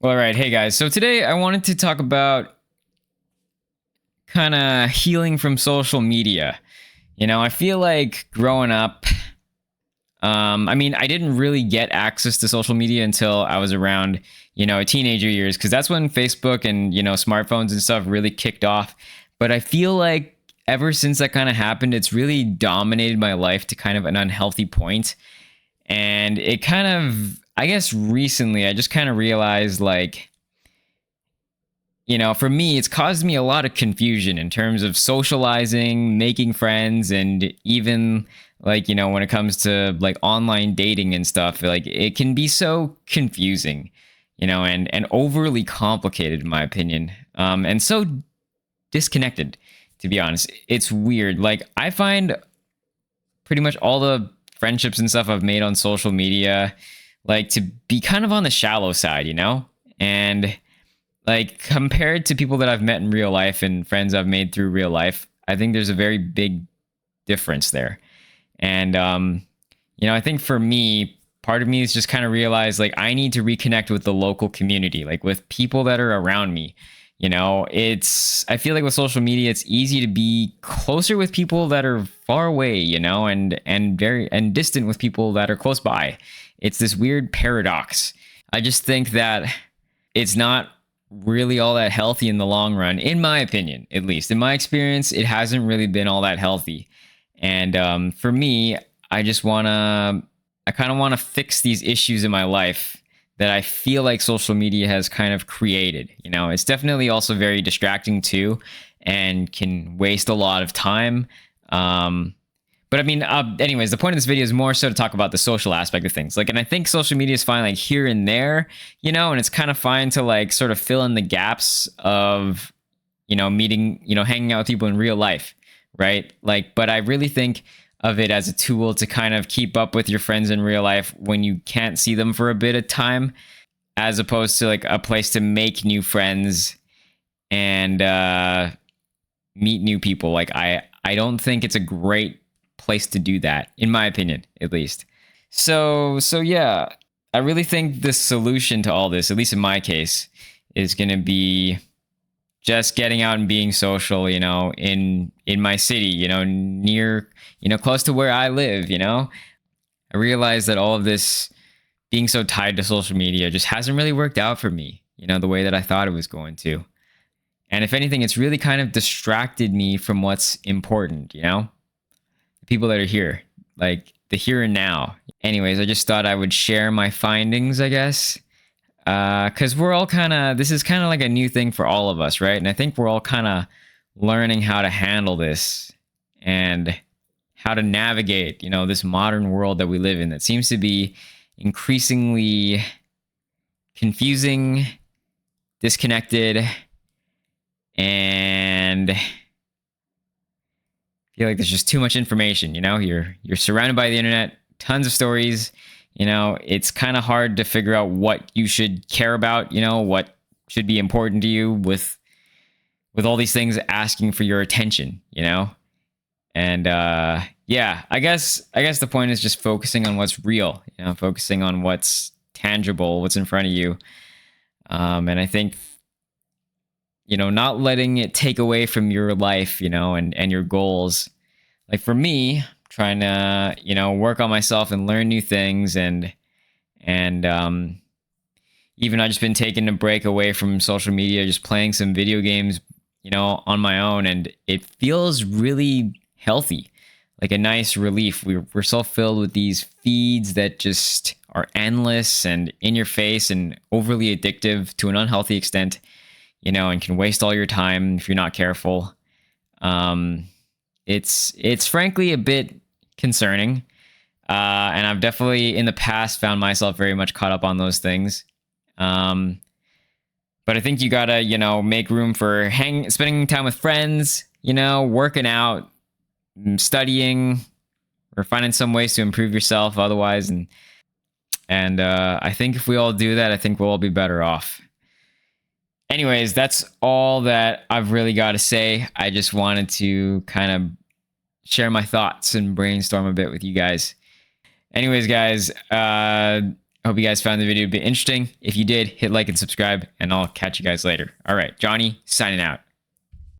Well, all right. Hey, guys. So today I wanted to talk about kind of healing from social media. I feel like growing up, I didn't really get access to social media until I was around, teenager years, because that's when Facebook and, smartphones and stuff really kicked off. But I feel like ever since that kind of happened, it's really dominated my life to kind of an unhealthy point. And it kind of, I guess recently, I just kind of realized like, for me, it's caused me a lot of confusion in terms of socializing, making friends, and even like, when it comes to like online dating and stuff, like it can be so confusing, and overly complicated, in my opinion, and so disconnected, to be honest. It's weird. Like, I find pretty much all the friendships and stuff I've made on social media, like to be kind of on the shallow side, and like compared to people that I've met in real life and friends I've made through real life, I think there's a very big difference there. And I think for me, part of me is just kind of realized like I need to reconnect with the local community, like with people that are around me. I feel like with social media, it's easy to be closer with people that are far away, and distant with people that are close by. It's this weird paradox. I just think that it's not really all that healthy in the long run, in my opinion. At least in my experience, it hasn't really been all that healthy. And for me, I kind of want to fix these issues in my life that I feel like social media has kind of created. It's definitely also very distracting too, and can waste a lot of time. But anyways, the point of this video is more so to talk about the social aspect of things. Like, and I think social media is fine, like here and there, and it's kind of fine to like sort of fill in the gaps of, meeting, hanging out with people in real life, right? Like, but I really think of it as a tool to kind of keep up with your friends in real life when you can't see them for a bit of time, as opposed to like a place to make new friends and meet new people. Like, I don't think it's a great place to do that, in my opinion, at least. So yeah, I really think the solution to all this, at least in my case, is going to be just getting out and being social, in my city, near, close to where I live. I realize that all of this being so tied to social media just hasn't really worked out for me, the way that I thought it was going to. And if anything, it's really kind of distracted me from what's important, the people that are here, like the here and now. Anyways, I just thought I would share my findings, I guess. Because we're all this is kind of like a new thing for all of us, right? And I think we're all kind of learning how to handle this and how to navigate, this modern world that we live in that seems to be increasingly confusing, disconnected, and I feel like there's just too much information. You're surrounded by the internet, tons of stories. It's kind of hard to figure out what you should care about, what should be important to you with all these things asking for your attention, and yeah, I guess the point is just focusing on what's real, focusing on what's tangible, what's in front of you. And I think, not letting it take away from your life, and your goals. Like for me, trying to, work on myself and learn new things, and even I just been taking a break away from social media, just playing some video games, on my own, and it feels really healthy, like a nice relief. We're so filled with these feeds that just are endless and in your face and overly addictive to an unhealthy extent, and can waste all your time if you're not careful. It's frankly a bit concerning. And I've definitely in the past found myself very much caught up on those things. But I think you gotta, make room for spending time with friends, working out, studying, or finding some ways to improve yourself otherwise. And I think if we all do that, I think we'll all be better off. Anyways, that's all that I've really got to say. I just wanted to kind of share my thoughts and brainstorm a bit with you guys. Anyways, guys, I Hope you guys found the video a bit interesting. If you did, hit like and subscribe, and I'll catch you guys later. All right, Johnny, signing out.